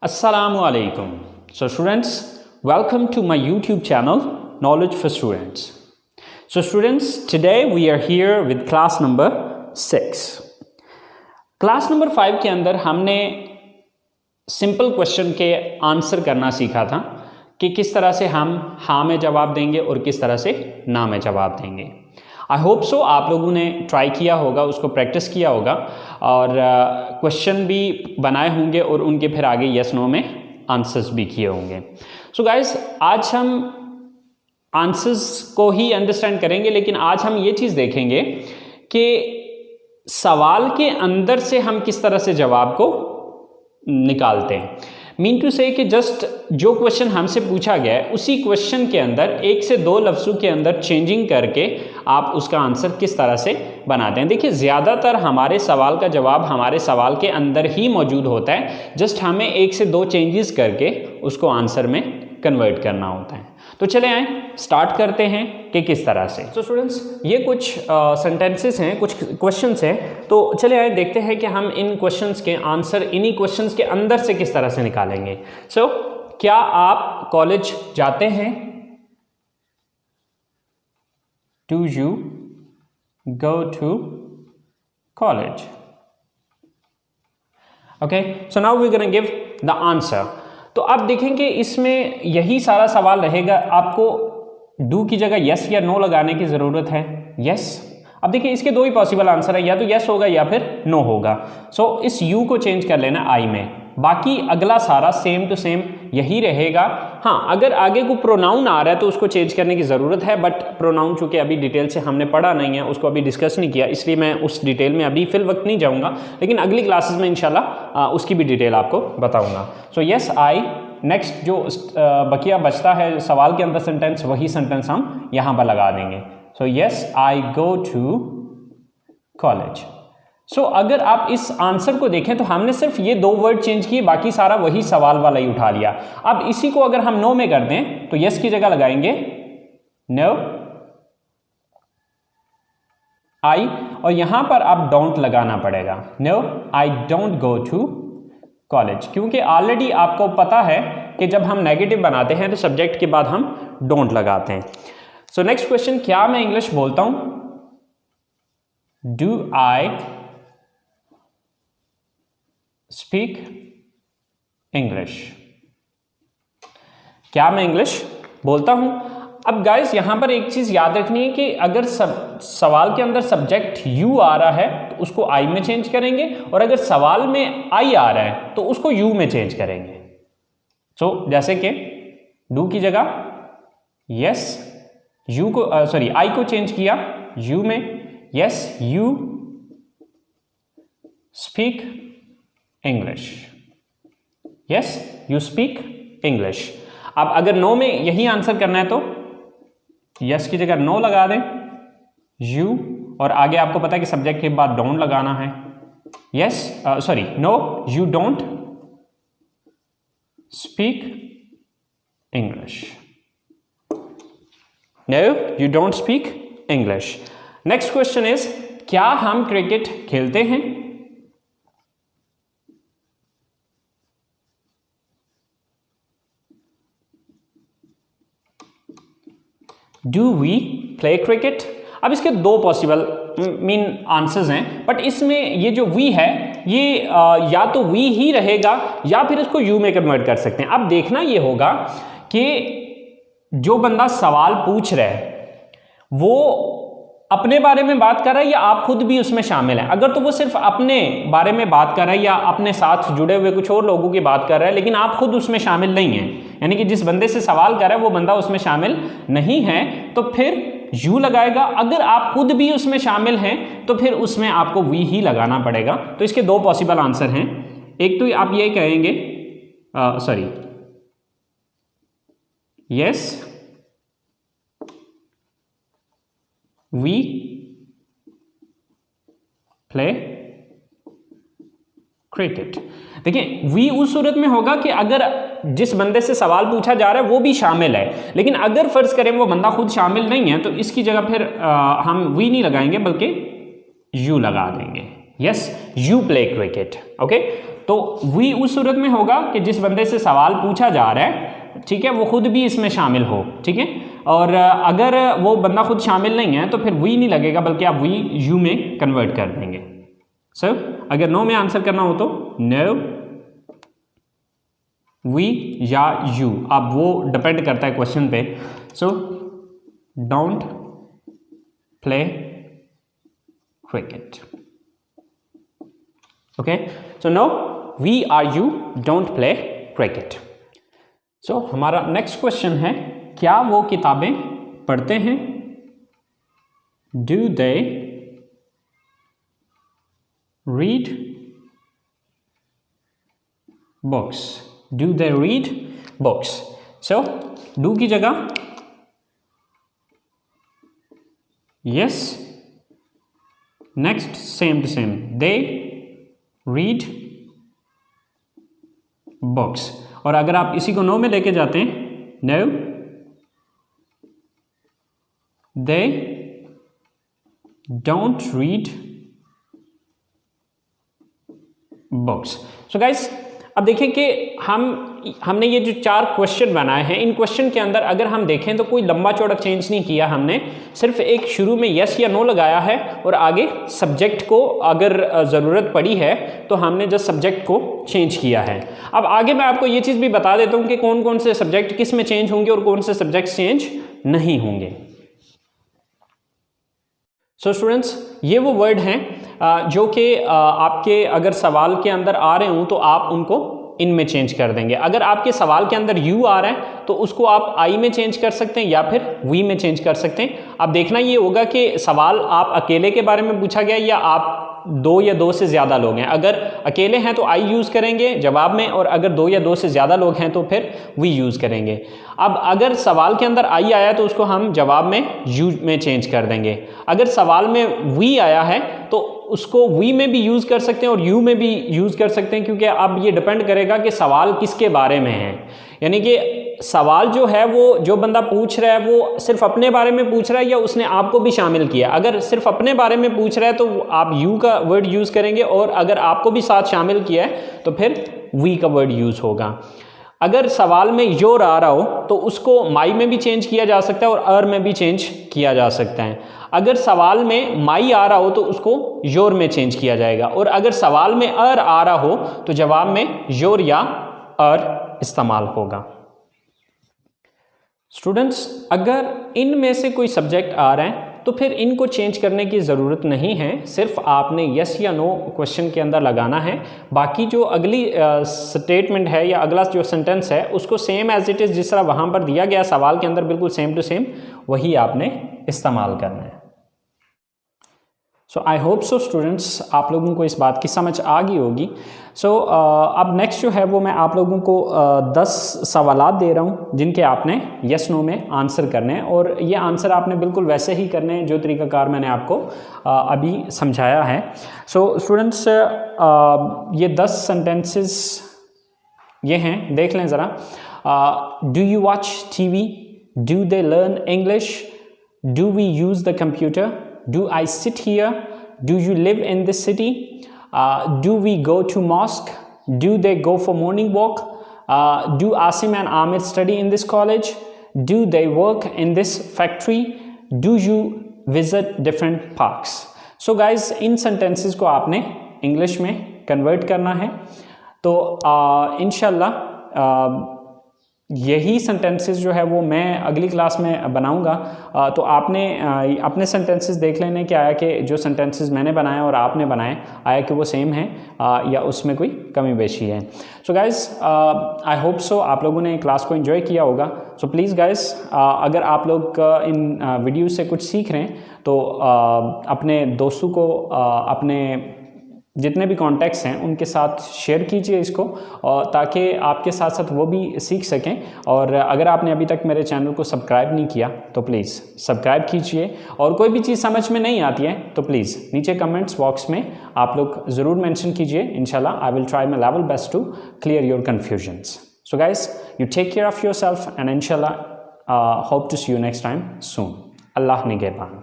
Assalamualaikum. So students, welcome to my YouTube channel Knowledge for Students. So students, today we are here with class number 6. Class number 5 के अंदर हमने simple question के answer करना सीखा था कि किस तरह से हम हाँ में जवाब देंगे और किस तरह से ना में जवाब देंगे। आई होप सो आप लोगों ने ट्राई किया होगा, उसको प्रैक्टिस किया होगा और क्वेश्चन भी बनाए होंगे और उनके फिर आगे यस नो में आंसर्स भी किए होंगे। सो गाइस, आज हम आंसर्स को ही अंडरस्टैंड करेंगे, लेकिन आज हम ये चीज़ देखेंगे कि सवाल के अंदर से हम किस तरह से जवाब को निकालते हैं। मीन टू से कि जस्ट जो क्वेश्चन हमसे पूछा गया है उसी क्वेश्चन के अंदर एक से दो लफ्ज़ों के अंदर चेंजिंग करके आप उसका आंसर किस तरह से बनाते हैं। देखिए, ज़्यादातर हमारे सवाल का जवाब हमारे सवाल के अंदर ही मौजूद होता है, जस्ट हमें एक से दो चेंजेस करके उसको आंसर में कन्वर्ट करना होता है। तो चले आए स्टार्ट करते हैं कि किस तरह से। सो स्टूडेंट्स, ये कुछ सेंटेंसेस हैं, कुछ क्वेश्चंस हैं, तो चले आए देखते हैं कि हम इन क्वेश्चंस के आंसर इन्हीं क्वेश्चंस के अंदर से किस तरह से निकालेंगे। सो क्या आप कॉलेज जाते हैं? Do you go to college? Okay, so now we gonna give the answer. तो आप देखेंगे इसमें यही सारा सवाल रहेगा, आपको डू की जगह यस या नो लगाने की ज़रूरत है। यस, अब देखिए इसके दो ही पॉसिबल आंसर है, या तो यस होगा या फिर नो होगा। सो इस यू को चेंज कर लेना आई में, बाकी अगला सारा सेम टू सेम यही रहेगा। हाँ, अगर आगे को प्रोनाउन आ रहा है तो उसको चेंज करने की ज़रूरत है, बट प्रोनाउन चूँकि अभी डिटेल से हमने पढ़ा नहीं है, उसको अभी डिस्कस नहीं किया, इसलिए मैं उस डिटेल में अभी फिल वक्त नहीं जाऊँगा, लेकिन अगली क्लासेस में इंशाल्लाह उसकी भी डिटेल आपको बताऊँगा। सो यस आई, नेक्स्ट जो बकिया बचता है सवाल के अंदर सेंटेंस, वही सेंटेंस हम यहाँ पर लगा देंगे। So yes I go to college. सो अगर आप इस आंसर को देखें तो हमने सिर्फ ये दो वर्ड चेंज किए, बाकी सारा वही सवाल वाला ही उठा लिया। अब इसी को अगर हम नो में कर दें तो यस की जगह लगाएंगे नो आई, और यहां पर आप डोंट लगाना पड़ेगा। No I don't go to college, क्योंकि ऑलरेडी आपको पता है कि जब हम नेगेटिव बनाते हैं तो सब्जेक्ट के बाद हम डोंट लगाते हैं। सो नेक्स्ट क्वेश्चन, क्या मैं इंग्लिश बोलता हूं? Do I speak English? क्या मैं इंग्लिश बोलता हूं? अब गाइस यहां पर एक चीज याद रखनी है कि अगर सवाल के अंदर सब्जेक्ट यू आ रहा है तो उसको आई में चेंज करेंगे, और अगर सवाल में आई आ रहा है तो उसको यू में चेंज करेंगे। सो जैसे कि डू की जगह यस, यू को सॉरी आई को चेंज किया यू में। Yes you speak English. Yes you speak English. अब अगर नो में यही आंसर करना है तो यस की जगह नो लगा दें यू, और आगे आपको पता है कि सब्जेक्ट के बाद डोंट लगाना है। Yes sorry no you don't speak English. No you don't speak English. Next question is, क्या हम क्रिकेट खेलते हैं? Do we play cricket? अब इसके दो पॉसिबल मीन आंसर्स हैं, बट इसमें ये जो वी है ये या तो वी ही रहेगा या फिर इसको यू में कन्वर्ट कर सकते हैं। अब देखना ये होगा कि जो बंदा सवाल पूछ रहा है वो अपने बारे में बात कर रहा है या आप खुद भी उसमें शामिल हैं। अगर तो वो सिर्फ अपने बारे में बात कर रहा है या अपने साथ जुड़े हुए कुछ और लोगों की बात कर रहा है, लेकिन आप खुद उसमें शामिल नहीं हैं, यानी कि जिस बंदे से सवाल कर रहा है वो बंदा उसमें शामिल नहीं है, तो फिर यू लगाएगा। अगर आप खुद भी उसमें शामिल हैं तो फिर उसमें आपको वी ही लगाना पड़ेगा। तो इसके दो पॉसिबल आंसर हैं, एक तो आप ये कहेंगे sorry yes we play cricket. देखिए वी उस सूरत में होगा कि अगर जिस बंदे से सवाल पूछा जा रहा है वो भी शामिल है, लेकिन अगर फर्ज करें वो बंदा खुद शामिल नहीं है तो इसकी जगह फिर हम वी नहीं लगाएंगे बल्कि यू लगा देंगे। Yes you play cricket. Okay, तो वी उस सूरत में होगा कि जिस बंदे से सवाल पूछा जा रहा है, ठीक है, वो खुद भी इसमें शामिल हो, ठीक है। और अगर वो बंदा खुद शामिल नहीं है तो फिर वी नहीं लगेगा, बल्कि आप वी यू में कन्वर्ट कर देंगे। सो अगर नो में आंसर करना हो तो नो, वी या यू, अब वो डिपेंड करता है क्वेश्चन पे। So don't play cricket, okay. So no, we are you don't play cricket. So हमारा नेक्स्ट क्वेश्चन है, क्या वो किताबें पढ़ते हैं? Do they read books? Do they read books? So do की जगह yes, next same to same, they read books. और अगर आप इसी को नो में लेके जाते हैं, no they don't read books. So guys, अब देखें कि हमने ये जो 4 क्वेश्चन बनाए हैं, इन क्वेश्चन के अंदर अगर हम देखें तो कोई लंबा चौड़ा चेंज नहीं किया हमने, सिर्फ एक शुरू में यस या नो लगाया है और आगे सब्जेक्ट को अगर ज़रूरत पड़ी है तो हमने जस्ट सब्जेक्ट को चेंज किया है। अब आगे मैं आपको ये चीज़ भी बता देता हूँ कि कौन कौन से सब्जेक्ट किस में चेंज होंगे और कौन से सब्जेक्ट चेंज नहीं होंगे। सो स्टूडेंट्स, ये वो वर्ड हैं जो कि आपके अगर सवाल के अंदर आ रहे हों तो आप उनको इनमें चेंज कर देंगे। अगर आपके सवाल के अंदर यू आ रहा है तो उसको आप आई में चेंज कर सकते हैं या फिर वी में चेंज कर सकते हैं। अब देखना ये होगा कि सवाल आप अकेले के बारे में पूछा गया या आप 2 या 2 से ज़्यादा लोग हैं। अगर अकेले हैं तो आई यूज़ करेंगे जवाब में, और अगर 2 या 2 से ज़्यादा लोग हैं तो फिर वी यूज़ करेंगे। अब अगर सवाल के अंदर आई आया तो उसको हम जवाब में यू में चेंज कर देंगे। अगर सवाल में वी आया है तो उसको वी में भी यूज़ कर सकते हैं और यू में भी यूज़ कर सकते हैं, क्योंकि अब ये डिपेंड करेगा कि सवाल किसके बारे में है। यानी कि सवाल जो है वो जो बंदा पूछ रहा है वो सिर्फ अपने बारे में पूछ रहा है या उसने आपको भी शामिल किया। अगर सिर्फ अपने बारे में पूछ रहा है तो आप यू का वर्ड यूज़ करेंगे, और अगर आपको भी साथ शामिल किया है तो फिर वी का वर्ड यूज़ होगा। अगर सवाल में योर आ रहा हो तो उसको माई में भी चेंज किया जा सकता है और अर में भी चेंज किया जा सकता है। अगर सवाल में माई आ रहा हो तो उसको योर में चेंज किया जाएगा, और अगर सवाल में अर आ रहा हो तो जवाब में योर या अर इस्तेमाल होगा। स्टूडेंट्स, अगर इनमें से कोई सब्जेक्ट आ रहा है तो फिर इनको चेंज करने की ज़रूरत नहीं है, सिर्फ आपने यस या नो क्वेश्चन के अंदर लगाना है। बाकी जो अगली स्टेटमेंट है या अगला जो सेंटेंस है उसको सेम एज इट इज़ जिस तरह वहाँ पर दिया गया सवाल के अंदर बिल्कुल सेम टू सेम वही आपने इस्तेमाल करना है। सो आई होप सो स्टूडेंट्स, आप लोगों को इस बात की समझ आ गई होगी। सो अब नेक्स्ट जो है वो मैं आप लोगों को 10 सवालात दे रहा हूँ जिनके आपने यस नो में आंसर करने हैं, और ये आंसर आपने बिल्कुल वैसे ही करने हैं जो तरीक़ाकार मैंने आपको अभी समझाया है। सो स्टूडेंट्स, ये 10 सेंटेंसेस ये हैं, देख लें ज़रा। Do you watch TV? Do they learn English? Do we use the computer? Do I sit here? Do you live in this city? Do we go to mosque? Do they go for morning walk? Do Asim and Amir study in this college? Do they work in this factory? Do you visit different parks? So guys, in sentences को आपने English में convert करना है। तो इंशाल्लाह यही sentences जो है वो मैं अगली क्लास में बनाऊंगा। तो आपने अपने सेंटेंसेस देख लेने कि आया कि जो सेंटेंसेस मैंने बनाए और आपने बनाए आया कि वो सेम है या उसमें कोई कमी बेशी है। So guys, I hope so आप लोगों ने क्लास को एंजॉय किया होगा। सो प्लीज़ गाइज़, अगर आप लोग इन वीडियो से कुछ सीख रहे हैं तो अपने दोस्तों को अपने जितने भी कॉन्टैक्ट्स हैं उनके साथ शेयर कीजिए इसको, ताकि आपके साथ साथ वो भी सीख सकें। और अगर आपने अभी तक मेरे चैनल को सब्सक्राइब नहीं किया तो प्लीज़ सब्सक्राइब कीजिए, और कोई भी चीज़ समझ में नहीं आती है तो प्लीज़ नीचे कमेंट्स बॉक्स में आप लोग ज़रूर मेंशन कीजिए। इंशाल्लाह I will try my level best to clear your confusions. So guys, you take care of your self and इंशाल्लाह hope to see you next time soon. अल्लाह निगहबान।